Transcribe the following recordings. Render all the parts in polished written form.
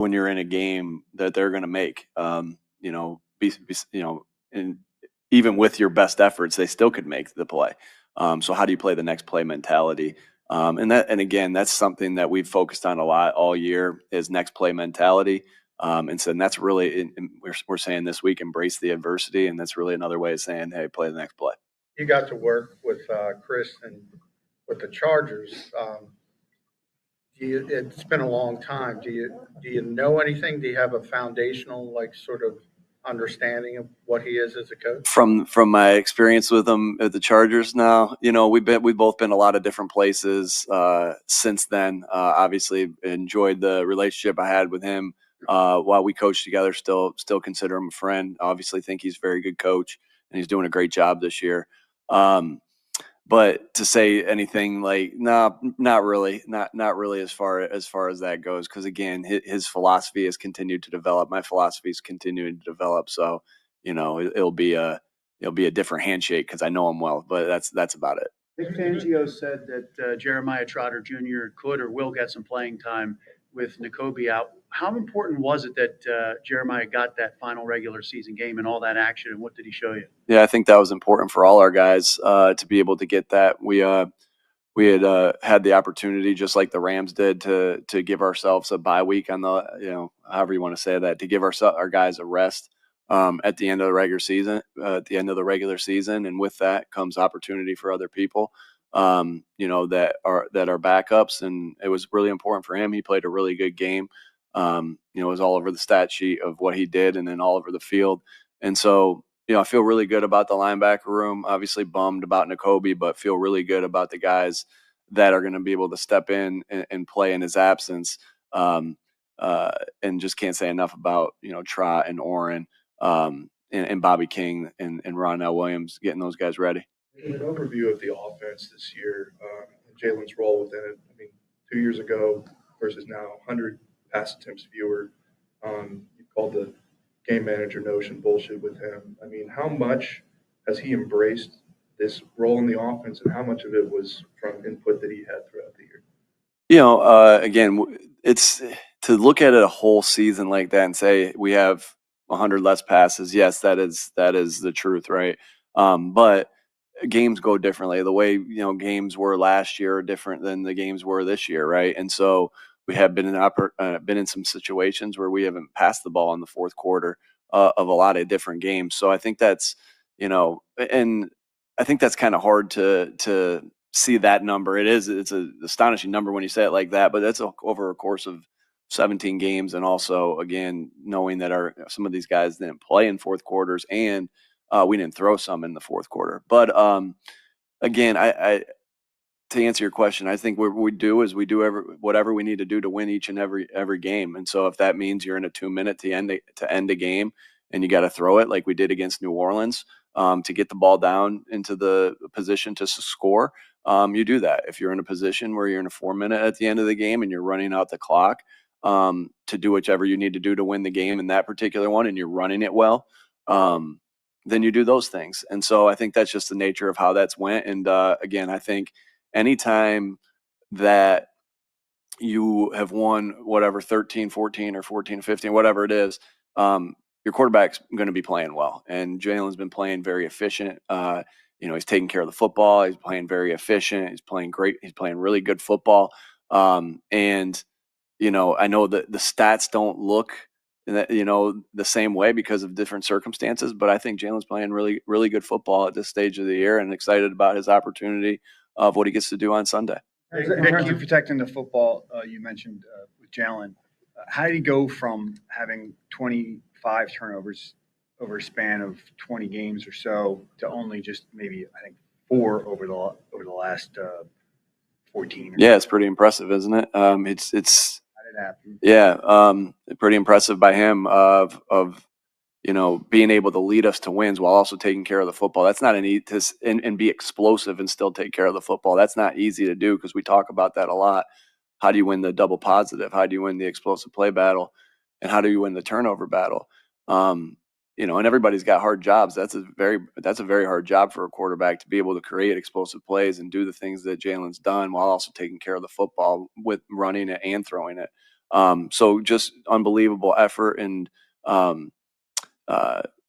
when you're in a game that they're going to make. And even with your best efforts, they still could make the play. So how do you play the next play mentality? And again, that's something that we've focused on a lot all year is next play mentality. And that's really, and we're saying this week, embrace the adversity. And that's really another way of saying, hey, play the next play. You got to work with Chris and with the Chargers. It's been a long time. Do you know anything? Do you have a foundational sort of understanding of what he is as a coach? From my experience with him at the Chargers now, we've both been a lot of different places since then. Obviously enjoyed the relationship I had with him while we coached together. Still consider him a friend. Obviously think he's a very good coach and he's doing a great job this year. But to say anything no, not really, not really as far as that goes. Because again, his philosophy has continued to develop. My philosophy is continuing to develop. So, it'll be a different handshake because I know him well. But that's about it. Vic Fangio said that Jeremiah Trotter Jr. could or will get some playing time with Nakobe out. How important was it that Jeremiah got that final regular season game and all that action, and what did he show you? Yeah, I think that was important for all our guys to be able to get that. We had the opportunity, just like the Rams did, to give ourselves a bye week on the however you want to say that, to give our guys a rest at the end of the regular season. And with that comes opportunity for other people, that are backups. And it was really important for him. He played a really good game. It was all over the stat sheet of what he did, and then all over the field. And so, I feel really good about the linebacker room. Obviously bummed about Nakobe, but feel really good about the guys that are going to be able to step in and play in his absence. And just can't say enough about, Trot and Oren, and Bobby King and Ronnell Williams, getting those guys ready. An overview of the offense this year, Jalen's role within it. I mean, 2 years ago versus now, 100 pass attempts fewer. You called the game manager notion bullshit with him. I mean, how much has he embraced this role in the offense, and how much of it was from input that he had throughout the year? Again, it's to look at it a whole season like that and say we have 100 less passes. Yes, that is the truth, right? But games go differently. The way games were last year are different than the games were this year, right? And so we have been in some situations where we haven't passed the ball in the fourth quarter of a lot of different games. So I think that's and I think that's kind of hard to see that number. It's an astonishing number when you say it like that, but that's over a course of 17 games, and also again knowing that some of these guys didn't play in fourth quarters, and we didn't throw some in the fourth quarter. But again, I to answer your question, I think what we do is we do whatever we need to do to win each and every game. And so if that means you're in a 2-minute to end a game and you got to throw it like we did against New Orleans to get the ball down into the position to score, you do that. If you're in a position where you're in a 4-minute at the end of the game and you're running out the clock to do whichever you need to do to win the game in that particular one, and you're running it well, then you do those things. And so I think that's just the nature of how that's went. And again, I think anytime that you have won whatever 13-14 or 14-15, whatever it is, your quarterback's going to be playing well. And Jalen's been playing very efficient. He's taking care of the football. He's playing very efficient. He's playing great. He's playing really good football. And I know that the stats don't look the same way because of different circumstances, but I think Jalen's playing really, really good football at this stage of the year, and excited about his opportunity of what he gets to do on Sunday. Vic, you protecting the football, you mentioned with Jalen. How did he go from having 25 turnovers over a span of 20 games or so to only just maybe, I think, 4 over the last 14? Yeah, it's pretty impressive, isn't it? It's how did it happen? Yeah, pretty impressive by him of being able to lead us to wins while also taking care of the football. That's not and be explosive and still take care of the football. That's not easy to do, because we talk about that a lot. How do you win the double positive? How do you win the explosive play battle? And how do you win the turnover battle? And everybody's got hard jobs. That's a very hard job for a quarterback, to be able to create explosive plays and do the things that Jalen's done while also taking care of the football with running it and throwing it. So just unbelievable effort and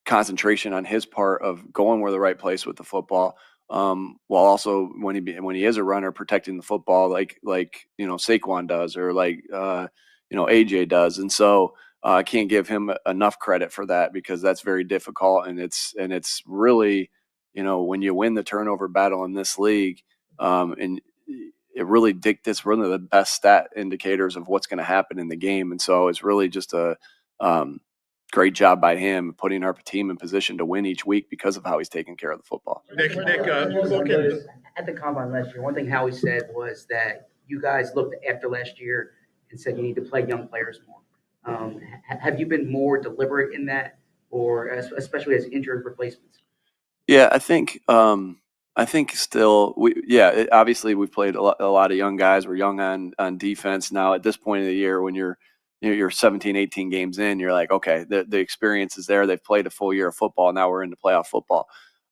concentration on his part of going where the right place with the football. While also when he is a runner, protecting the football like Saquon does, or like AJ does. And so I can't give him enough credit for that, because that's very difficult, and it's really, when you win the turnover battle in this league, and it really dictates one of the best stat indicators of what's going to happen in the game. And so it's really just a great job by him putting our team in position to win each week because of how he's taking care of the football. Nick, looking at the combine last year, one thing Howie said was that you guys looked after last year and said you need to play young players more. Have you been more deliberate in that, or especially as injured replacements? Yeah, I think still obviously we've played a lot of young guys. We're young on defense now at this point of the year. When you're 17, 18 games in, you're like, okay, the experience is there. They've played a full year of football. Now we're into playoff football.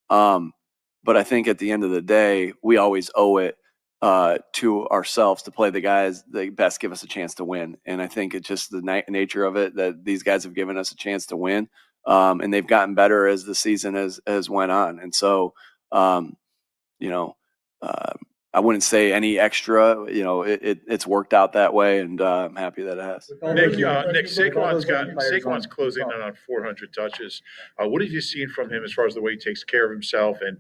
But I think at the end of the day, we always owe it to ourselves to play the guys that best give us a chance to win. And I think it's just the nature of it that these guys have given us a chance to win. And they've gotten better as the season has went on. And so, you know, uh, I wouldn't say any extra. It's worked out that way, and I'm happy that it has. Nick, Saquon's closing in on 400 touches. What have you seen from him as far as the way he takes care of himself and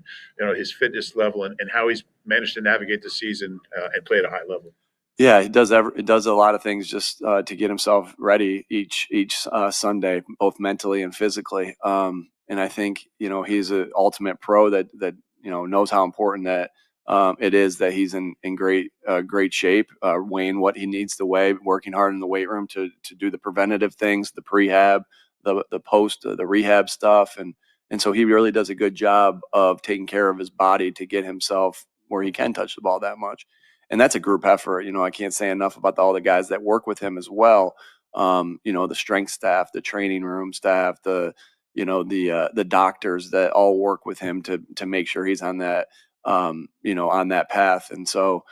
his fitness level and how he's managed to navigate the season and play at a high level? Yeah, he does a lot of things just to get himself ready each Sunday, both mentally and physically. And I think he's an ultimate pro that knows how important that it is that he's in great shape, weighing what he needs to weigh, working hard in the weight room to do the preventative things, the prehab, the post, the rehab stuff, and so he really does a good job of taking care of his body to get himself where he can touch the ball that much. And that's a group effort. I can't say enough about all the guys that work with him as well. The strength staff, the training room staff, the doctors that all work with him to make sure he's on that on that path. And so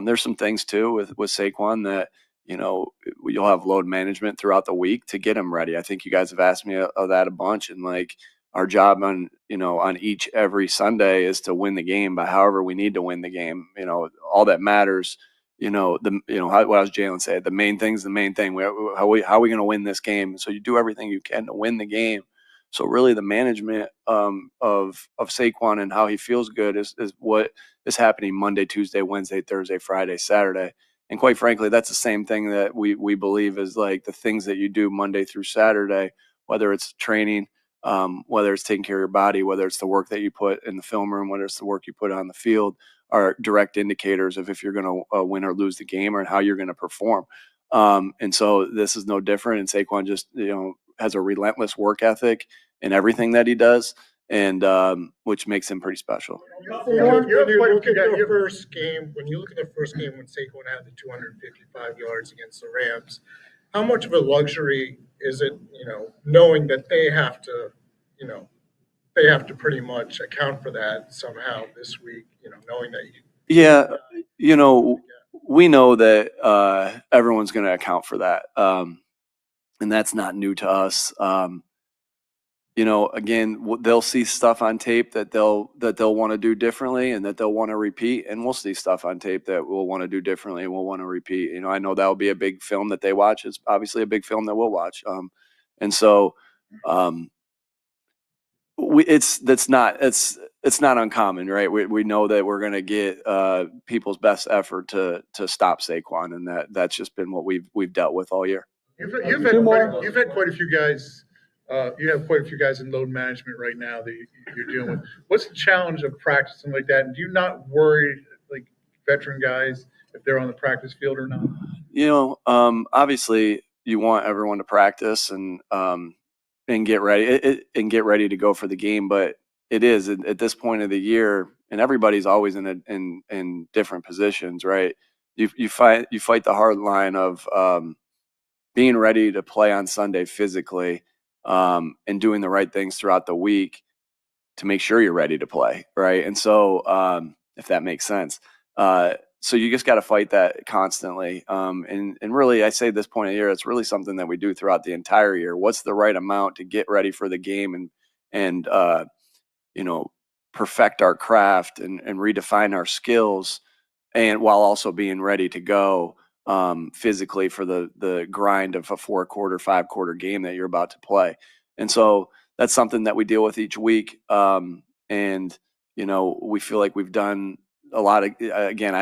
there's some things too with Saquon that you'll have load management throughout the week to get him ready. I think you guys have asked me of that a bunch, and like our job on every Sunday is to win the game by however we need to win the game. All that matters. What was Jalen said, the main thing's the main thing. How are we going to win this game? So you do everything you can to win the game. So really the management of Saquon and how he feels good is what is happening Monday, Tuesday, Wednesday, Thursday, Friday, Saturday. And quite frankly, that's the same thing that we believe is like the things that you do Monday through Saturday, whether it's training, whether it's taking care of your body, whether it's the work that you put in the film room, whether it's the work you put on the field, are direct indicators of if you're going to win or lose the game or how you're going to perform. And so this is no different. And Saquon just, has a relentless work ethic in everything that he does, and which makes him pretty special. When you look at the first game when Saquon had the 255 yards against the Rams, how much of a luxury is it, knowing that they have to pretty much account for that somehow this week, knowing that we know that everyone's going to account for that. And that's not new to us. Again, they'll see stuff on tape that they'll want to do differently and that they'll want to repeat, and we'll see stuff on tape that we'll want to do differently and we'll want to repeat. I know that'll be a big film that they watch. It's obviously a big film that we'll watch. And so it's not uncommon, right? We know that we're going to get people's best effort to stop Saquon, and that's just been what we've dealt with all year. You've had quite a few guys. You have quite a few guys in load management right now that you're dealing with. What's the challenge of practicing like that? And do you not worry, like veteran guys, if they're on the practice field or not? Obviously, you want everyone to practice and get ready to go for the game. But it is at this point of the year, and everybody's always in different positions, right? You fight the hard line of being ready to play on Sunday physically, and doing the right things throughout the week to make sure you're ready to play, right? And so, if that makes sense, so you just got to fight that constantly. And really, I say this point of the year, it's really something that we do throughout the entire year. What's the right amount to get ready for the game and you know, perfect our craft and redefine our skills, and while also being ready to go physically for the grind of a 4-quarter, 5-quarter game that you're about to play. And so that's something that we deal with each week. And we feel like we've done a lot of. Again,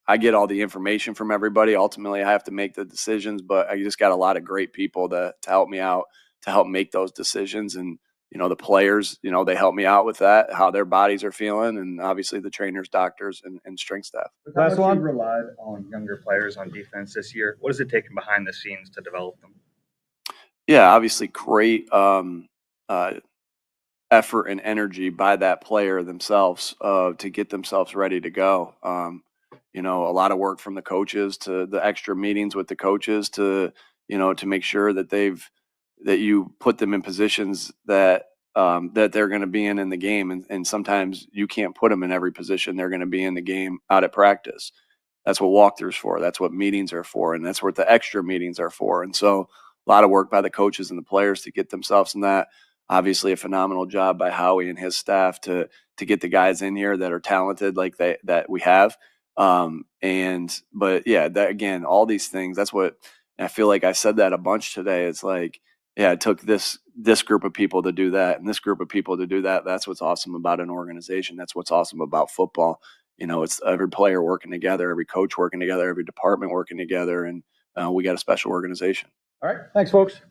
I get all the information from everybody. Ultimately, I have to make the decisions, but I just got a lot of great people to help me out, to help make those decisions. And the players, they help me out with that, how their bodies are feeling, and obviously the trainers, doctors, and strength staff. Last one. Relied on younger players on defense this year. What has it taken behind the scenes to develop them? Yeah, obviously great effort and energy by that player themselves to get themselves ready to go. A lot of work from the coaches, to the extra meetings with the coaches, to make sure that you put them in positions that they're going to be in the game. And sometimes you can't put them in every position they're going to be in the game out at practice. That's what walkthroughs for. That's what meetings are for. And that's what the extra meetings are for. And so a lot of work by the coaches and the players to get themselves in that. Obviously a phenomenal job by Howie and his staff to get the guys in here that are talented like that we have. But yeah, that, again, all these things, that's what, and I feel like I said that a bunch today. It's like, yeah, it took this group of people to do that and this group of people to do that. That's what's awesome about an organization. That's what's awesome about football. It's every player working together, every coach working together, every department working together, and we got a special organization. All right. Thanks, folks.